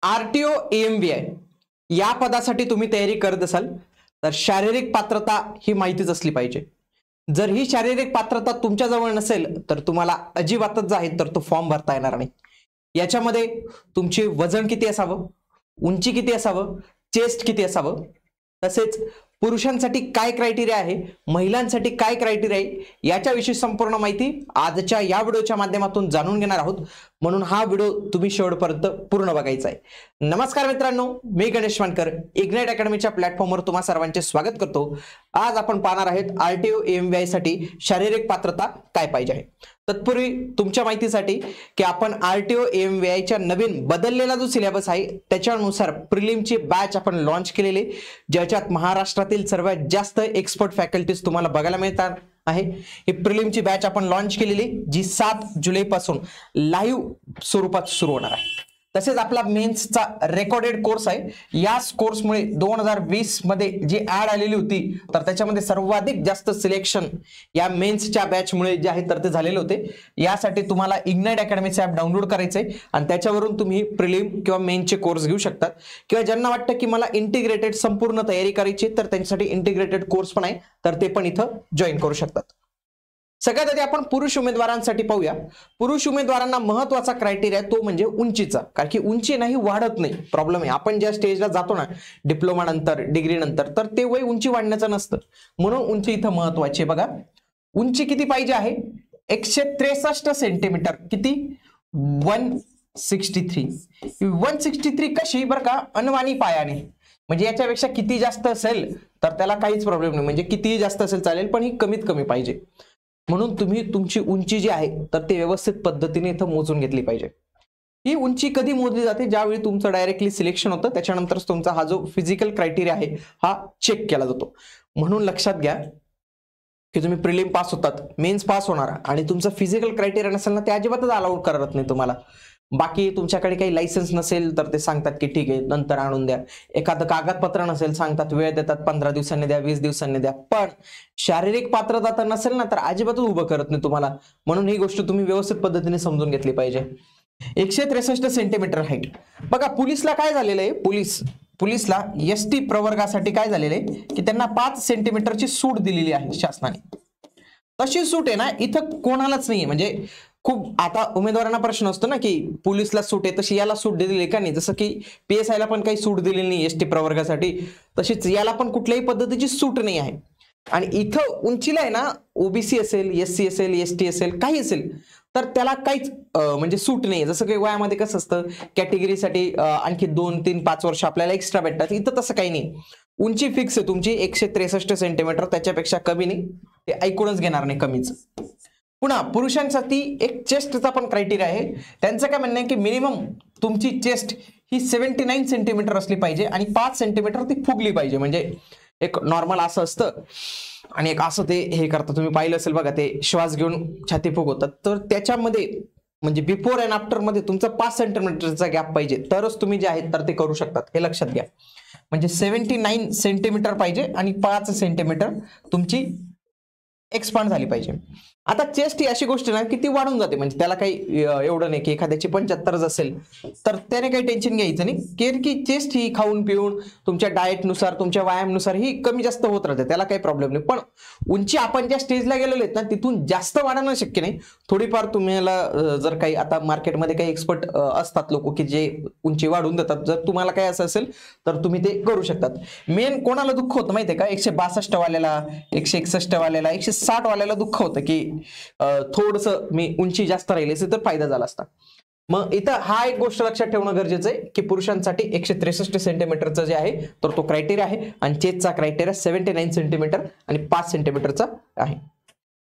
RTO एएमव्हीआय या पदासाठी तुम्ही तयारी करत असाल तर शारीरिक पात्रता ही माहितीच असली पाहिजे। जर ही शारीरिक पात्रता तुमच्याजवळ नसेल तर तुम्हाला अजिबातच जे आहे तर तो फॉर्म भरता येणार नाही। याच्यामध्ये तुमचे वजन किती असावं, उंची किती असावं, चेस्ट किती असावं, तसेच पुरुषांसाठी काय क्रायटेरिया आहे, महिलांसाठी काय क्रायटेरिया आहे, याच्याविषयी संपूर्ण माहिती आजच्या या व्हिडिओच्या माध्यमातून जाणून घेणार आहोत। म्हणून हा व्हिडिओ तुम्ही शेवटपर्यंत पूर्ण बघायचा आहे। नमस्कार मित्रांनो, मी गणेश मानकर इग्नाइट अकॅडमीच्या प्लॅटफॉर्मवर तुम्हा सर्वांचे स्वागत करतो। आज आपण पाहणार आहोत आरटीओ एएमव्हीआय साठी शारीरिक पात्रता काय पाहिजे आहे। तत्पूर्वी तुमच्या माहितीसाठी की आपण आरटीओ एएमव्हीआय च्या नवीन बदललेला जो सिलेबस आहे त्याच्यानुसार प्रिलिमची बॅच आपण लॉन्च केलेली, ज्याच्यात महाराष्ट्रातील सर्वात जास्त एक्सपर्ट फॅकल्टीज तुम्हाला बघायला मिळतात आहे। ही प्रिलिमची बॅच आपण लॉन्च केलेली जी 7 जुलै पासून लाईव्ह स्वरूपात सुरू होणार आहे। तसेच आपला मेन्सचा रेकॉर्डेड कोर्स आहे। या कोर्समुळे 2020 मध्ये जी ऍड आलेली होती तर त्याच्यामध्ये सर्वाधिक जास्त सिलेक्शन या मेन्सच्या बॅचमुळे जे आहे तर ते झालेले होते। यासाठी तुम्हाला इग्नाइट अकॅडमीचे ऍप डाउनलोड करायचे आहे आणि त्याच्यावरून तुम्ही प्रिलिम किंवा मेन्सचे कोर्स घेऊ शकतात, किंवा ज्यांना वाटतं की मला इंटिग्रेटेड संपूर्ण तयारी करायची तर त्यांच्यासाठी इंटिग्रेटेड कोर्स पण आहे तर ते पण इथं जॉईन करू शकतात। सगळ्यात आधी आपण पुरुष उमेदवारांसाठी पाहूया। पुरुष उमेदवारांना महत्त्वाचा क्रायटेरिया तो म्हणजे उंचीचा, कारण की उंची नाही वाढत नाही, प्रॉब्लेम आहे। आपण ज्या स्टेजला जातो ना डिप्लोमा नंतर डिग्री नंतर तर ते वय उंची वाढण्याचं नसतं, म्हणून उंची इथं महत्त्वाची आहे। बघा उंची किती पाहिजे आहे, 163 सेंटीमीटर, किती 163। 163 कशी बरं का, अनवाणी पायाने, म्हणजे याच्यापेक्षा किती जास्त असेल तर त्याला काहीच प्रॉब्लेम नाही, म्हणजे कितीही जास्त असेल चालेल पण ही कमीत कमी पाहिजे। म्हणून तुम्ही तुमची उंची जी आहे तर ती व्यवस्थित पद्धतीने इथं मोजून घेतली पाहिजे। ही उंची कधी मोजली जाते, ज्यावेळी तुमचं डायरेक्टली सिलेक्शन होतं त्याच्यानंतरच तुमचा हा जो फिजिकल क्रायटेरिया आहे हा चेक केला जातो। म्हणून लक्षात घ्या की तुम्ही प्रिलिम पास होतात, मेन्स पास होणार आणि तुमचं फिजिकल क्रायटेरिया नसेल ना ते अजिबातच अलाउड करत नाही तुम्हाला। बाकी तुमच्याकडे काही लायसन्स नसेल तर ते सांगतात की ठीक आहे नंतर आणून द्या, एखादं कागदपत्र नसेल सांगतात वेळ देतात 15 दिवसांनी द्या, 20 दिवसांनी द्या, पण शारीरिक पात्रता तर नसेल ना तर अजिबातच उभं करत नाही तुम्हाला। म्हणून ही गोष्ट तुम्ही व्यवस्थित पद्धतीने समजून घेतली पाहिजे। 163 सेंटीमीटर हाईट। बघा पोलिसला काय झालेलं आहे, पोलिसला एसटी प्रवर्गासाठी काय झालेलं आहे की त्यांना 5 सेंटीमीटरची सूट दिलेली आहे शासनाने। तशी सूट आहे ना इथं कोणालाच नाहीये, म्हणजे खूप आता उमेदवारांना प्रश्न असतो ना की पोलिसला सूट आहे तशी याला सूट दिलेली का नाही, जसं की PSI ला पण काही सूट दिलेली नाही एसटी प्रवर्गासाठी, तशीच याला पण कुठल्याही पद्धतीची सूट नाही आहे। आणि इथं उंचीला आहे ना ओबीसी असेल, SC असेल, ST असेल, काही असेल तर त्याला काहीच म्हणजे सूट नाही। जसं की वयामध्ये कसं असतं कॅटेगरीसाठी आणखी 2, 3, 5 वर्ष आपल्याला एक्स्ट्रा भेटतात, इथं तसं काही नाही। उंची फिक्स आहे तुमची 163 सेंटीमीटर, त्याच्यापेक्षा कमी नाही, ते ऐकूनच घेणार नाही कमीच। पुन्हा पुरुषांसाठी एक चेस्टचा पण क्रायटेरिया आहे। त्यांचं काय म्हणणं आहे की मिनिमम तुमची चेस्ट ही 79 सेंटीमीटर असली पाहिजे आणि 5 सेंटीमीटर ती फुगली पाहिजे। म्हणजे एक नॉर्मल असं असतं आणि एक असं ते हे करतात, तुम्ही पाहिलं असेल बघा ते श्वास घेऊन छाती फुगवतात, तर त्याच्यामध्ये म्हणजे बिफोर अँड आफ्टर मध्ये तुमचा 5 सेंटीमीटरचा गॅप पाहिजे तरच तुम्ही जे आहेत तर ते करू शकतात, हे लक्षात घ्या। म्हणजे 79 सेंटीमीटर पाहिजे आणि 5 सेंटीमीटर तुमची एक्सपांड झाली पाहिजे। आता चेस्ट ही अशी गोष्ट ना की ती वाढून जाते, म्हणजे त्याला काही एवढं नाही की एखाद्याची 75 असेल तर त्याने काही टेन्शन घ्यायचं नाही, की चेस्ट ही खाऊन पिऊन तुमच्या डाएटनुसार तुमच्या व्यायामानुसार ही कमी जास्त होत राहते, त्याला काही प्रॉब्लेम नाही। पण उंची आपण ज्या स्टेजला गेलेलो आहेत ना तिथून जास्त वाढणं शक्य नाही। थोडीफार तुम्हाला जर काही आता मार्केटमध्ये काही एक्सपर्ट असतात लोक की जे उंची वाढवून देतात, जर तुम्हाला काही असं असेल तर तुम्ही ते करू शकतात। मेन कोणाला दुःख होतं माहितीये का, 162 वाल्याला, 161 वाल्याला, 160 वाल्याला दुःख होतं की थोडस मी उंची जास्त राहिली असती तर फायदा झाला असता। मग इथं हा एक गोष्ट लक्षात ठेवणं गरजेचं आहे की पुरुषांसाठी 163 सेंटीमीटरचा जे आहे तर तो क्रायटेरिया आहे आणि चेस्टचा क्रायटेरिया 79 सेंटीमीटर आणि 5 सेंटीमीटरचा आहे।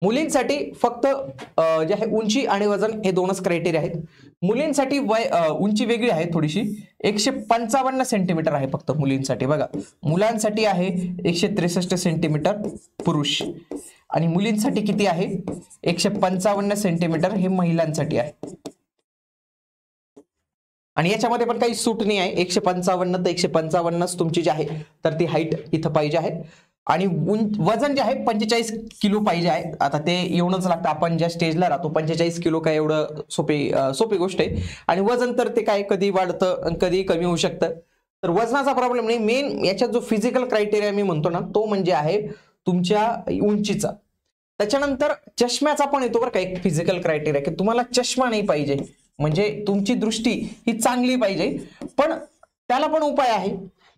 मुलींसाठी फक्त जे आहे उंची आणि वजन हे दोनच क्रायटेरिया आहेत। मुलींसाठी उंची वेगळी आहे थोडीशी, 155 सेंटीमीटर आहे फक्त मुलींसाठी। बघा मुलांसाठी आहे 163 सेंटीमीटर पुरुष आणि मुलींसाठी किती आहे 155 सेंटीमीटर हे महिलांसाठी आहे। आणि याच्यामध्ये पण काही सूट नाही आहे, 155 तर 155 तुमची जी आहे तर ती हाईट इथं पाहिजे आहे। आणि वजन जे आहे 45 किलो पाहिजे आहे. आता ते येऊनच लागतं, आपण ज्या स्टेजला राहतो 45 किलो काय एवढं सोपी गोष्ट आहे. आणि वजन तर ते काय कधी वाढतं कधी कमी होऊ शकतं, तर वजनाचा प्रॉब्लेम नाही. मेन याच्यात जो फिजिकल क्रायटेरिया मी म्हणतो ना, तो म्हणजे आहे तुमच्या उंचीचा. त्याच्यानंतर चष्म्याचा पण येतो बरं का एक फिजिकल क्रायटेरिया, की तुम्हाला चष्मा नाही पाहिजे, म्हणजे तुमची दृष्टी ही चांगली पाहिजे. पण त्याला पण उपाय आहे,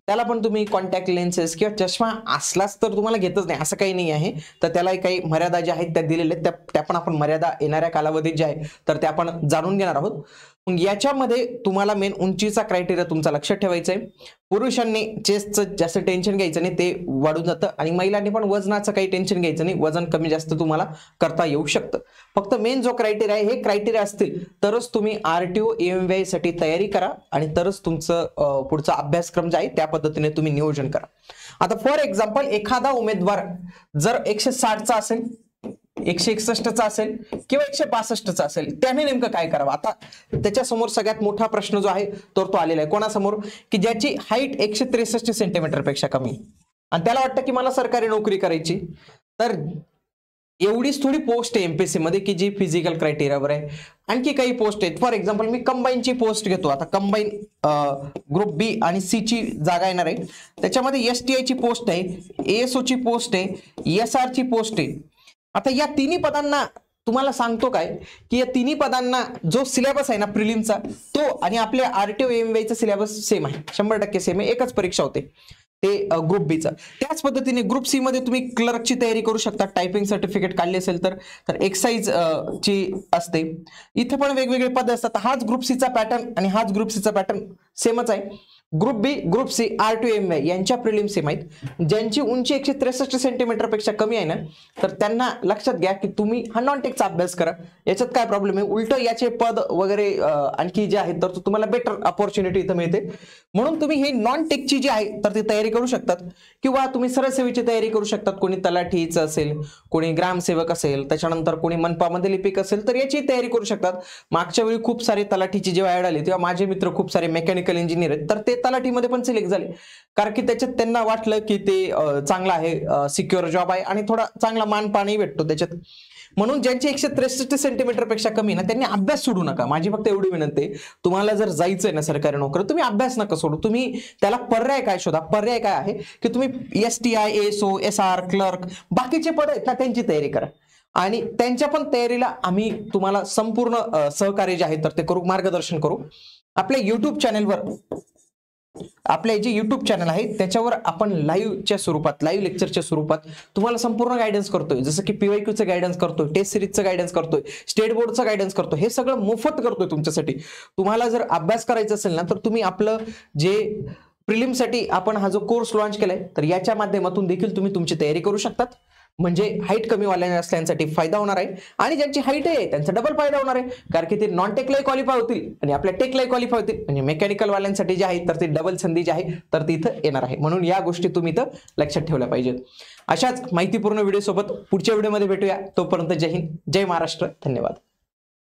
त्याला पण तुम्ही कॉन्टॅक्ट लेन्सेस किंवा चष्मा असलाच तर तुम्हाला घेतच नाही असं काही नाही आहे. तर त्याला काही मर्यादा ज्या आहेत त्या दिलेल्या आहेत, त्या पण आपण मर्यादा येणाऱ्या कालावधीत ज्या आहे तर त्या आपण जाणून घेणार आहोत. मग याच्यामध्ये तुम्हाला मेन उंचीचा क्रायटेरिया तुमचा लक्षात ठेवायचा आहे. पुरुषांनी चेस्टचं जास्त टेन्शन घ्यायचं नाही, ते वाढून जातं. आणि महिलांनी पण वजनाचं काही टेन्शन घ्यायचं नाही, वजन कमी जास्त तुम्हाला करता येऊ शकतं. फक्त मेन जो क्रायटेरिया आहे, हे क्रायटेरिया असतील तरच तुम्ही RTO AMVI साठी तयारी करा आणि तरच तुमचं पुढचा अभ्यासक्रम जे आहे त्या पद्धतीने तुम्ही नियोजन करा. आता फॉर एक्झाम्पल एखादा उमेदवार जर 160चा असेल, 161चा असेल किंवा 162चा असेल, त्याने नेमकं काय करावं. आता त्याच्यासमोर सगळ्यात मोठा प्रश्न जो आहे तो आलेला आहे. कोणासमोर, की ज्याची हाईट 163 सेंटीमीटर पेक्षा कमी आणि त्याला वाटतं की मला सरकारी नोकरी करायची. तर एवढीच थोडी पोस्ट आहे MPSC मध्ये की जी फिजिकल क्रायटेरियावर आहे. आणखी काही पोस्ट आहेत. फॉर एक्झाम्पल मी कंबाईनची पोस्ट घेतो. आता कंबाईन ग्रुप B आणि C ची जागा येणार आहे. त्याच्यामध्ये STI ची पोस्ट आहे, ASO ची पोस्ट आहे, SR ची पोस्ट आहे. आता या तिन्ही पदांना तुम्हाला सांगतो काय, की या तिन्ही पदांना जो सिलेबस आहे ना प्रिलिमचा, तो आणि आपल्या RTO AMVI चा सिलेबस सेम आहे, 100% सेम आहे. एकच परीक्षा होते ते ग्रुप B चा. त्याच पद्धतीने ग्रुप C मध्ये तुम्ही क्लर्कची तयारी करू शकता, टायपिंग सर्टिफिकेट काढले असेल तर एक्साइज ची असते. इथे पण वेगवेगळे पद असतात. हाच ग्रुप C चा पॅटर्न आणि हाच ग्रुप C चा पॅटर्न सेमच आहे. Group B, group C, RTO AMVI यांच्या प्रिलिम सेम आहेत. ज्यांची उंची 163 सेंटीमीटर पेक्षा कमी आहे ना, तर त्यांना लक्षात घ्या की तुम्ही हा नॉन टेकचा अभ्यास करा. याच्यात काय प्रॉब्लेम आहे, उलट याचे पद वगैरे आणखी जे आहेत तर तुम्हाला बेटर अपॉर्च्युनिटी इथं मिळते. म्हणून तुम्ही हे नॉन टेकची जी आहे तर ती तयारी करू शकतात, किंवा तुम्ही सरळ सेवेची तयारी करू शकतात. कोणी तलाठीचं असेल, कोणी ग्रामसेवक असेल, त्याच्यानंतर कोणी मनपामध्ये लिपिक असेल तर याची तयारी करू शकतात. मागच्या वेळी खूप सारे तलाठीची जेव्हा ऍड आली तेव्हा माझे मित्र खूप सारे मेकॅनिकल इंजिनियर आहेत, तर ते तलाठीमध्ये पण सिलेक्ट झाले, कारण की त्याच्यात त्यांना वाटलं की ते चांगलं आहे, सिक्युअर जॉब आहे आणि थोडा चांगला मानपानही भेटतो त्याच्यात. म्हणून ज्यांचे 163 सेंटीमीटर पेक्षा कमी ना, त्यांनी अभ्यास सोडू नका. माझी फक्त एवढी विनंती आहे, तुम्हाला जर जायचंय ना सरकारी नोकरी, तुम्ही अभ्यास नका सोडू. तुम्ही त्याला पर्याय काय शोधा. पर्याय काय आहे की तुम्ही STI, ASO, SR, क्लर्क बाकीचे पद आहेत ना त्यांची तयारी करा. आणि त्यांच्या पण तयारीला आम्ही तुम्हाला संपूर्ण सहकार्य जे आहे तर ते करू, मार्गदर्शन करू. आपल्या युट्यूब चॅनलवर, आपले जे युट्यूब चॅनल आहे त्याच्यावर आपण लाईव्हच्या स्वरूपात, लाईव्ह लेक्चरच्या स्वरूपात तुम्हाला संपूर्ण गायडन्स करतोय. जसं की PYQचं गायडन्स करतोय, टेस्ट सिरीजचं गायडन्स करतोय, स्टेट बोर्डचं गायडन्स करतोय. हे सगळं मोफत करतोय तुमच्यासाठी. तुम्हाला जर अभ्यास करायचा असेल ना, तर तुम्ही आपलं जे प्रिलिमसाठी आपण हा जो कोर्स लॉन्च केलाय तर याच्या माध्यमातून देखील तुम्ही तुमची तयारी करू शकतात. म्हणजे हाईट कमी वाल्या असल्यासाठी फायदा होणार आहे, आणि ज्यांची हाईट आहे त्यांचा डबल फायदा होणार आहे, कारण की ते नॉन टेकलाही क्वालिफाय होतील आणि आपल्या टेकलाही क्वालिफाय होतील. म्हणजे मेकॅनिकल वाल्यांसाठी जे आहे तर ते डबल संधी जी आहे तर ती इथं येणार आहे. म्हणून या गोष्टी तुम्ही इथं लक्षात ठेवल्या पाहिजेत. अशाच माहितीपूर्ण व्हिडिओ सोबत पुढच्या व्हिडिओमध्ये भेटूया. तोपर्यंत जय हिंद, जय महाराष्ट्र, धन्यवाद.